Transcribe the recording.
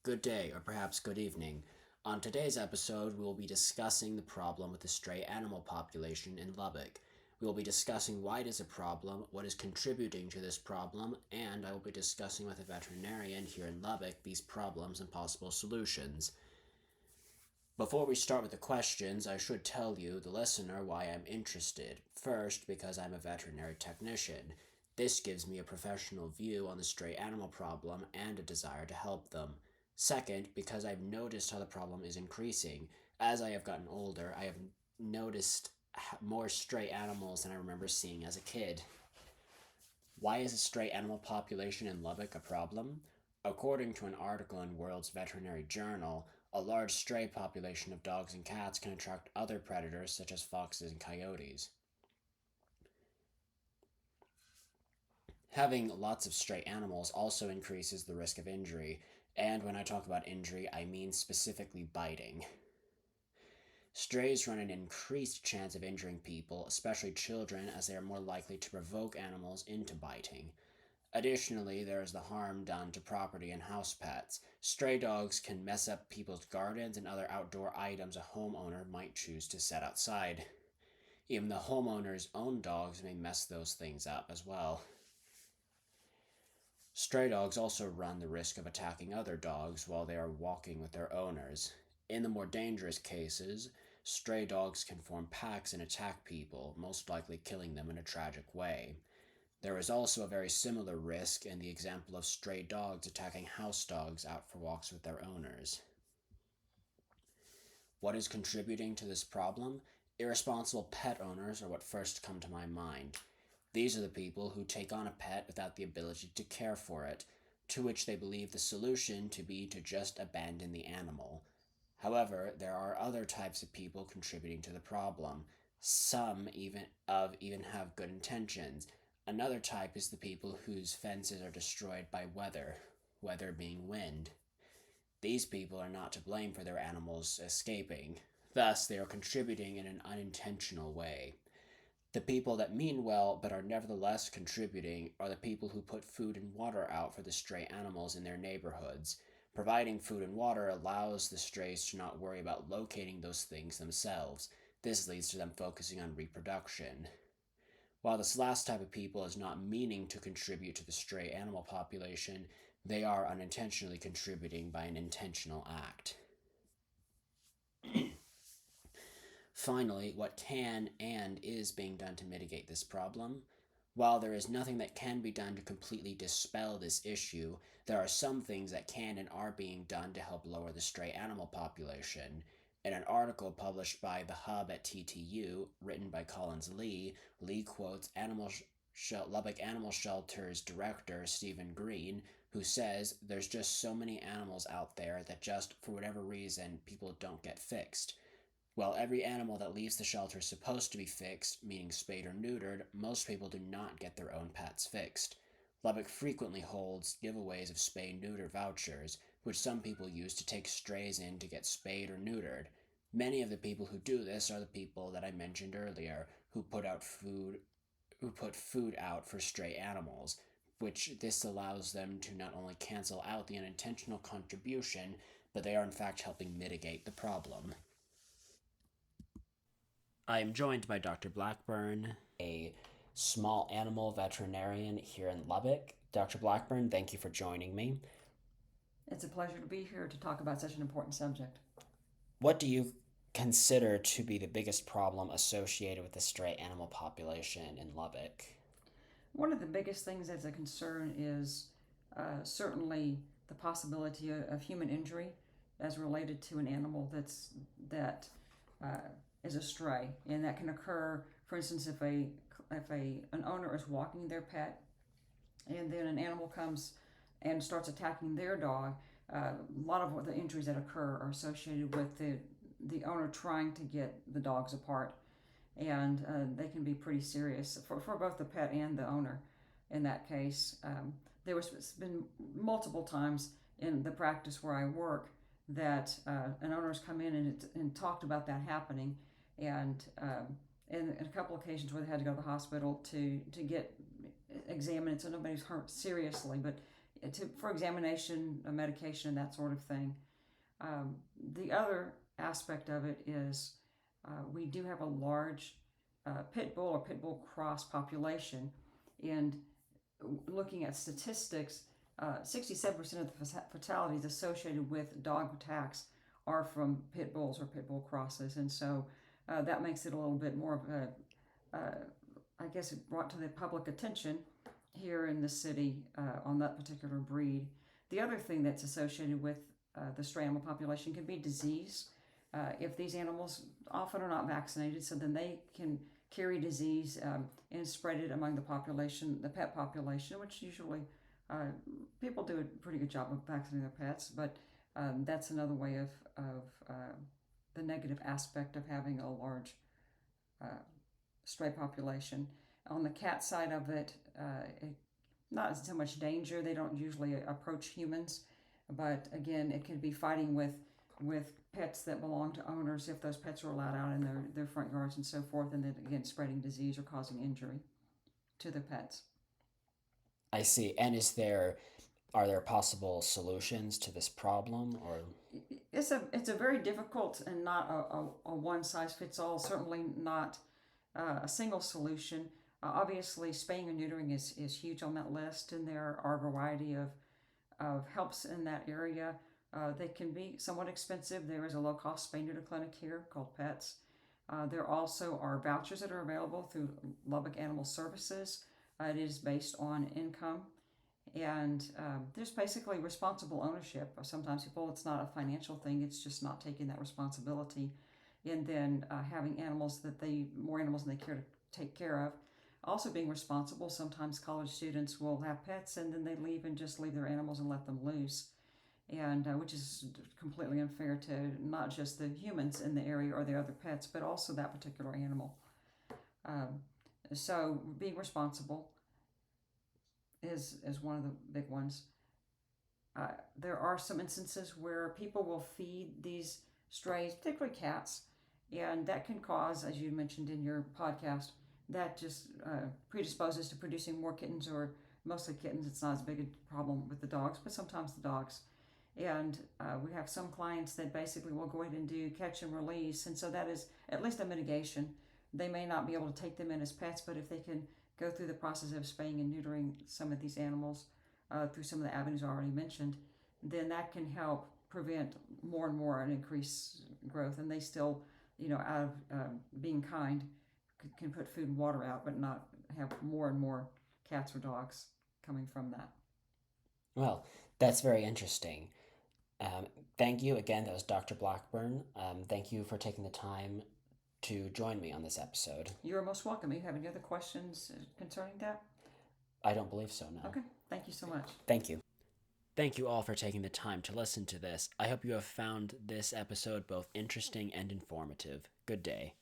good day, or perhaps good evening. On today's episode, we will be discussing the problem with the stray animal population in Lubbock. We will be discussing why it is a problem, what is contributing to this problem, and I will be discussing with a veterinarian here in Lubbock these problems and possible solutions. Before we start with the questions, I should tell you, the listener, why I'm interested. First, because I'm a veterinary technician. This gives me a professional view on the stray animal problem and a desire to help them. Second, because I've noticed how the problem is increasing. As I have gotten older, I have noticed more stray animals than I remember seeing as a kid. Why is the stray animal population in Lubbock a problem? According to an article in World's Veterinary Journal, a large stray population of dogs and cats can attract other predators such as foxes and coyotes. Having lots of stray animals also increases the risk of injury, and when I talk about injury, I mean specifically biting. Strays run an increased chance of injuring people, especially children, as they are more likely to provoke animals into biting. Additionally, there is the harm done to property and house pets. Stray dogs can mess up people's gardens and other outdoor items a homeowner might choose to set outside. Even the homeowner's own dogs may mess those things up as well. Stray dogs also run the risk of attacking other dogs while they are walking with their owners. In the more dangerous cases, stray dogs can form packs and attack people, most likely killing them in a tragic way. There is also a very similar risk in the example of stray dogs attacking house dogs out for walks with their owners. What is contributing to this problem? Irresponsible pet owners are what first come to my mind. These are the people who take on a pet without the ability to care for it, to which they believe the solution to be to just abandon the animal. However, there are other types of people contributing to the problem. Some even have good intentions. Another type is the people whose fences are destroyed by weather being wind. These people are not to blame for their animals escaping. Thus, they are contributing in an unintentional way. The people that mean well but are nevertheless contributing are the people who put food and water out for the stray animals in their neighborhoods. Providing food and water allows the strays to not worry about locating those things themselves. This leads to them focusing on reproduction. While this last type of people is not meaning to contribute to the stray animal population, they are unintentionally contributing by an intentional act. Finally, what can and is being done to mitigate this problem? While there is nothing that can be done to completely dispel this issue, there are some things that can and are being done to help lower the stray animal population. In an article published by The Hub at TTU, written by Collins Lee, Lee quotes Lubbock Animal Shelter's director, Stephen Green, who says, "There's just so many animals out there that just, for whatever reason, people don't get fixed. While every animal that leaves the shelter is supposed to be fixed, meaning spayed or neutered, most people do not get their own pets fixed. Lubbock frequently holds giveaways of spay-neuter vouchers, which some people use to take strays in to get spayed or neutered. Many of the people who do this are the people that I mentioned earlier, who put food out for stray animals, which this allows them to not only cancel out the unintentional contribution, but they are in fact helping mitigate the problem." I am joined by Dr. Blackburn, a small animal veterinarian here in Lubbock. Dr. Blackburn, thank you for joining me. It's a pleasure to be here to talk about such an important subject. What do you consider to be the biggest problem associated with the stray animal population in Lubbock? One of the biggest things that's a concern is certainly the possibility of human injury as related to an animal that is a stray, and that can occur. For instance, if an owner is walking their pet, and then an animal comes and starts attacking their dog, a lot of the injuries that occur are associated with the owner trying to get the dogs apart, and they can be pretty serious for both the pet and the owner. In that case, there was been multiple times in the practice where I work that an owner's come in and talked about that happening, and a couple occasions where they had to go to the hospital to get examined, so nobody's hurt seriously, but for examination, medication, that sort of thing. The other aspect of it is we do have a large pit bull or pit bull cross population, and looking at statistics, 67% of the fatalities associated with dog attacks are from pit bulls or pit bull crosses, and so that makes it a little bit more of I guess it brought to the public attention here in the city on that particular breed. The other thing that's associated with the stray animal population can be disease. If these animals often are not vaccinated, so then they can carry disease and spread it among the population, the pet population, which usually people do a pretty good job of vaccinating their pets, but that's another way of the negative aspect of having a large stray population. On the cat side of it, not so much danger. They don't usually approach humans, but again, it can be fighting with pets that belong to owners if those pets are allowed out in their front yards and so forth, and then again spreading disease or causing injury to their pets. I see. And are there possible solutions to this problem, or It's a very difficult and not a one size fits all. Certainly not a single solution. Obviously, spaying and neutering is huge on that list, and there are a variety of helps in that area. They can be somewhat expensive. There is a low cost spay neuter clinic here called Pets. There also are vouchers that are available through Lubbock Animal Services. It is based on income, and there's basically responsible ownership. Sometimes people, it's not a financial thing, it's just not taking that responsibility, and then having more animals than they care to take care of. Also being responsible, sometimes college students will have pets and then they leave and just leave their animals and let them loose, and which is completely unfair to not just the humans in the area or the other pets, but also that particular animal. So being responsible is one of the big ones. There are some instances where people will feed these strays, particularly cats, and that can cause, as you mentioned in your podcast, that just predisposes to producing more kittens, or mostly kittens. It's not as big a problem with the dogs, but sometimes the dogs. And we have some clients that basically will go ahead and do catch and release, and so that is at least a mitigation. They may not be able to take them in as pets, but if they can go through the process of spaying and neutering some of these animals through some of the avenues I already mentioned, then that can help prevent more and more an increased growth. And they still, out of being kind, can put food and water out, but not have more and more cats or dogs coming from that. well, that's very interesting. Um, Thank you again. That was Dr. Blackburn. Thank you for taking the time to join me on this episode. You're most welcome. You have any other questions concerning that? I don't believe so, no. Okay. Thank you so much. Thank you. Thank you all for taking the time to listen to this. I hope you have found this episode both interesting and informative. Good day.